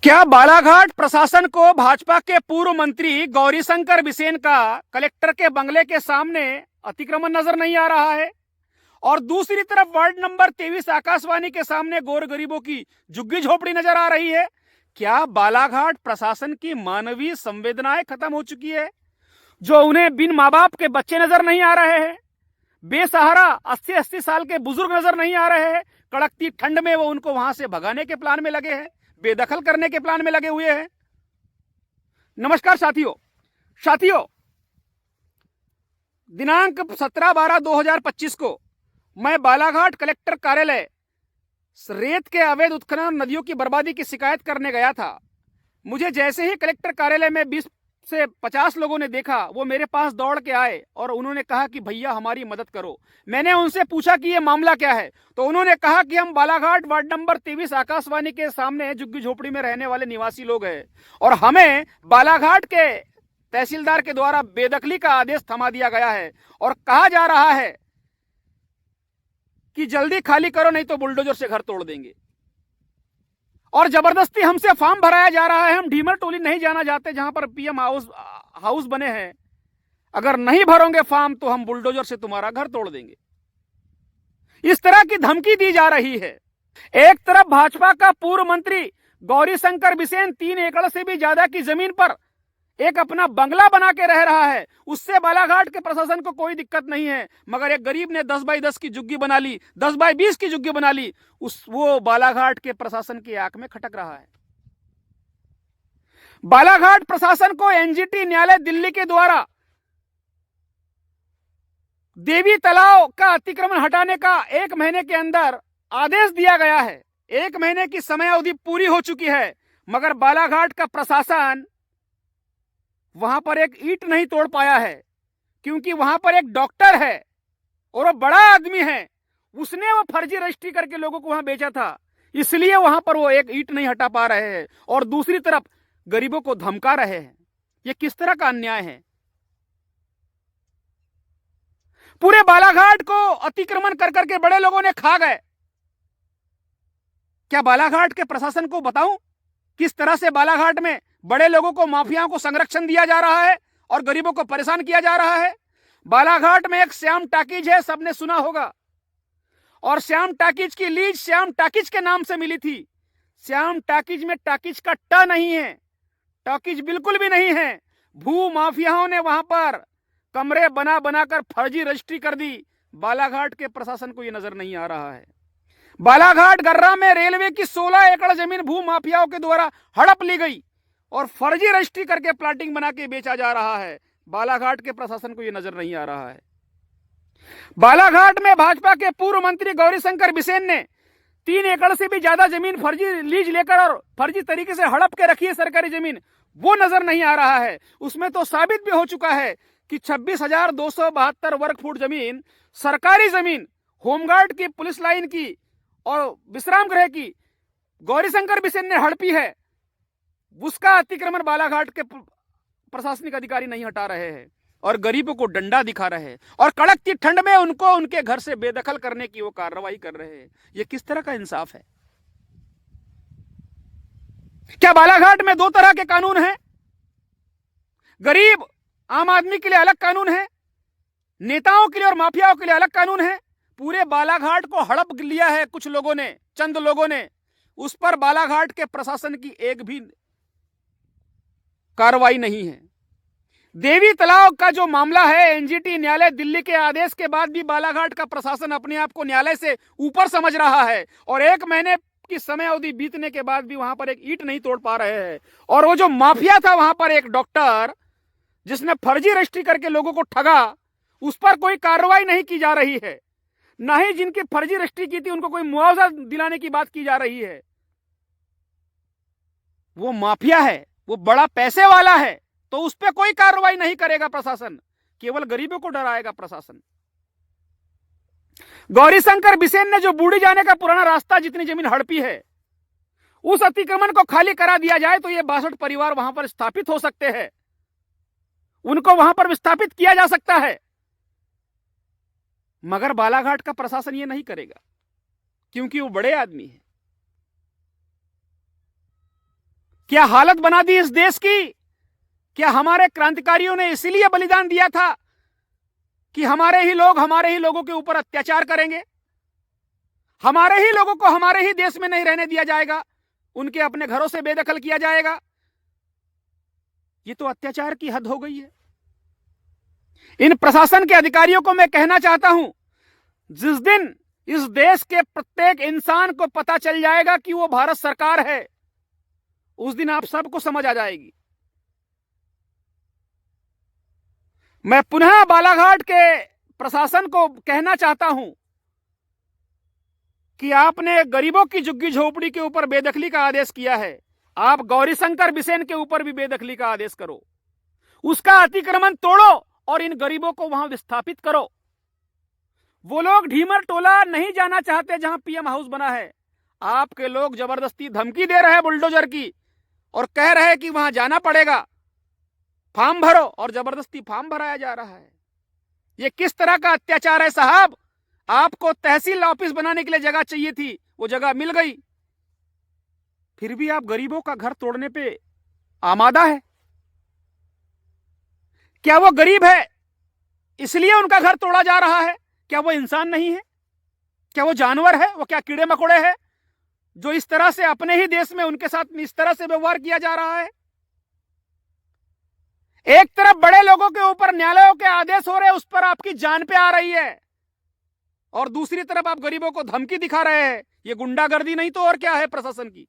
क्या बालाघाट प्रशासन को भाजपा के पूर्व मंत्री गौरीशंकर बिसेन का कलेक्टर के बंगले के सामने अतिक्रमण नजर नहीं आ रहा है और दूसरी तरफ वार्ड नंबर 23 आकाशवाणी के सामने गोर गरीबों की झुग्गी झोपड़ी नजर आ रही है? क्या बालाघाट प्रशासन की मानवीय संवेदनाएं खत्म हो चुकी है? जो उन्हें बिन माँ बाप के बच्चे नजर नहीं आ रहे हैं, बेसहारा 80-80 साल के बुजुर्ग नजर नहीं आ रहे हैं, कड़कती ठंड में वो उनको वहां से भगाने के प्लान में लगे हैं, बेदखल करने के प्लान में लगे हुए हैं। नमस्कार साथियों, दिनांक 17/12/2025 को मैं बालाघाट कलेक्टर कार्यालय रेत के अवैध उत्खनन और नदियों की बर्बादी की शिकायत करने गया था। मुझे जैसे ही कलेक्टर कार्यालय में 20 से 50 लोगों ने देखा, वो मेरे पास दौड़ के आए और उन्होंने कहा कि भैया हमारी मदद करो। मैंने उनसे पूछा कि ये मामला क्या है, तो उन्होंने कहा कि हम बालाघाट वार्ड नंबर 23 आकाशवाणी के सामने झुग्गी झोपड़ी में रहने वाले निवासी लोग हैं और हमें बालाघाट के तहसीलदार के द्वारा बेदखली का आदेश थमा दिया गया है और कहा जा रहा है कि जल्दी खाली करो नहीं तो बुलडोजर से घर तोड़ देंगे और जबरदस्ती हमसे फॉर्म भराया जा रहा है। हम ढीमर टोली नहीं जाना चाहते जहां पर पीएम हाउस बने हैं। अगर नहीं भरोगे फॉर्म तो हम बुलडोजर से तुम्हारा घर तोड़ देंगे। इस तरह की धमकी दी जा रही है। एक तरफ भाजपा का पूर्व मंत्री गौरीशंकर बिसेन 3 एकड़ से भी ज्यादा की जमीन पर एक अपना बंगला बना के रह रहा है, उससे बालाघाट के प्रशासन को कोई दिक्कत नहीं है। मगर एक गरीब ने 10x10 की झुग्गी बना ली, 10x20 की झुग्गी बना ली, वो बालाघाट के प्रशासन की आंख में खटक रहा है। बालाघाट प्रशासन को एनजीटी न्यायालय दिल्ली के द्वारा देवी तालाब का अतिक्रमण हटाने का 1 महीने के अंदर आदेश दिया गया है। 1 महीने की समय अवधि पूरी हो चुकी है, मगर बालाघाट का प्रशासन वहां पर एक ईंट नहीं तोड़ पाया है, क्योंकि वहां पर एक डॉक्टर है और वो बड़ा आदमी है। उसने वो फर्जी रजिस्ट्री करके लोगों को वहां बेचा था, इसलिए वहां पर वो एक ईंट नहीं हटा पा रहे हैं और दूसरी तरफ गरीबों को धमका रहे हैं। ये किस तरह का अन्याय है? पूरे बालाघाट को अतिक्रमण कर करके बड़े लोगों ने खा गए। क्या बालाघाट के प्रशासन को बताऊं किस तरह से बालाघाट में बड़े लोगों को, माफियाओं को संरक्षण दिया जा रहा है और गरीबों को परेशान किया जा रहा है? बालाघाट में एक श्याम टाकीज है, सबने सुना होगा, और श्याम टाकीज की लीज श्याम टाकीज के नाम से मिली थी। श्याम टाकीज में टाकीज का ट नहीं है, टाकीज बिल्कुल भी नहीं है। भू माफियाओं ने वहां पर कमरे बना बनाकर फर्जी रजिस्ट्री कर दी। बालाघाट के प्रशासन को यह नजर नहीं आ रहा है। बालाघाट गर्रा में रेलवे की 16 एकड़ जमीन भू माफियाओं के द्वारा हड़प ली गई और फर्जी रजिस्ट्री करके प्लाटिंग बना के बेचा जा रहा है। बालाघाट के प्रशासन को यह नजर नहीं आ रहा है। बालाघाट में भाजपा के पूर्व मंत्री गौरीशंकर बिसेन ने 3 एकड़ से भी ज्यादा जमीन फर्जी लीज लेकर और फर्जी तरीके से हड़प के रखी है सरकारी जमीन, वो नजर नहीं आ रहा है। उसमें तो साबित भी हो चुका है कि 26,272 वर्ग फुट जमीन, सरकारी जमीन, होमगार्ड की, पुलिस लाइन की और विश्राम गृह की गौरीशंकर बिसेन ने हड़पी है। उसका अतिक्रमण बालाघाट के प्रशासनिक अधिकारी नहीं हटा रहे हैं और गरीबों को डंडा दिखा रहे हैं और कड़कती ठंड में उनको उनके घर से बेदखल करने की वो कार्रवाई कर रहे हैं। ये किस तरह का इंसाफ है? क्या बालाघाट में 2 तरह के कानून हैं? गरीब आम आदमी के लिए अलग कानून है, नेताओं के लिए और माफियाओं के लिए अलग कानून है। पूरे बालाघाट को हड़प लिया है कुछ लोगों ने, चंद लोगों ने। उस पर बालाघाट के प्रशासन की एक भी कार्रवाई नहीं है। देवी तालाब का जो मामला है, एनजीटी न्यायालय दिल्ली के आदेश के बाद भी बालाघाट का प्रशासन अपने आप को न्यायालय से ऊपर समझ रहा है और 1 महीने की समय अवधि बीतने के बाद भी वहां पर एक ईंट नहीं तोड़ पा रहे हैं। और वो जो माफिया था वहां पर, एक डॉक्टर जिसने फर्जी रजिस्ट्री करके लोगों को ठगा, उस पर कोई कार्रवाई नहीं की जा रही है। ना ही जिनकी फर्जी रजिस्ट्री की थी उनको कोई मुआवजा दिलाने की बात की जा रही है। वो माफिया है, वो बड़ा पैसे वाला है, तो उस पर कोई कार्रवाई नहीं करेगा प्रशासन, केवल गरीबों को डराएगा प्रशासन। गौरीशंकर बिसेन ने जो बूढ़ी जाने का पुराना रास्ता जितनी जमीन हड़पी है, उस अतिक्रमण को खाली करा दिया जाए तो ये 62 परिवार वहां पर स्थापित हो सकते हैं, उनको वहां पर विस्थापित किया जा सकता है। मगर बालाघाट का प्रशासन ये नहीं करेगा, क्योंकि वो बड़े आदमी है। क्या हालत बना दी इस देश की? क्या हमारे क्रांतिकारियों ने इसीलिए बलिदान दिया था कि हमारे ही लोगों के ऊपर अत्याचार करेंगे, हमारे ही लोगों को हमारे ही देश में नहीं रहने दिया जाएगा, उनके अपने घरों से बेदखल किया जाएगा? ये तो अत्याचार की हद हो गई है। इन प्रशासन के अधिकारियों को मैं कहना चाहता हूं, जिस दिन इस देश के प्रत्येक इंसान को पता चल जाएगा कि वो भारत सरकार है, उस दिन आप सबको समझ आ जाएगी। मैं पुनः बालाघाट के प्रशासन को कहना चाहता हूं कि आपने गरीबों की झुग्गी झोपड़ी के ऊपर बेदखली का आदेश किया है, आप गौरीशंकर बिसेन के ऊपर भी बेदखली का आदेश करो, उसका अतिक्रमण तोड़ो और इन गरीबों को वहां विस्थापित करो। वो लोग ढीमर टोला नहीं जाना चाहते जहां पीएम हाउस बना है, आपके लोग जबरदस्ती धमकी दे रहे हैं बुलडोजर की और कह रहे हैं कि वहां जाना पड़ेगा, फॉर्म भरो, और जबरदस्ती फॉर्म भराया जा रहा है। ये किस तरह का अत्याचार है साहब? आपको तहसील ऑफिस बनाने के लिए जगह चाहिए थी, वो जगह मिल गई, फिर भी आप गरीबों का घर तोड़ने पे आमादा है। क्या वो गरीब है इसलिए उनका घर तोड़ा जा रहा है? क्या वो इंसान नहीं है? क्या वो जानवर है? वो क्या कीड़े मकोड़े हैं जो इस तरह से अपने ही देश में उनके साथ इस तरह से व्यवहार किया जा रहा है? एक तरफ बड़े लोगों के ऊपर न्यायालयों के आदेश हो रहे हैं, उस पर आपकी जान पे आ रही है, और दूसरी तरफ आप गरीबों को धमकी दिखा रहे हैं। ये गुंडागर्दी नहीं तो और क्या है प्रशासन की?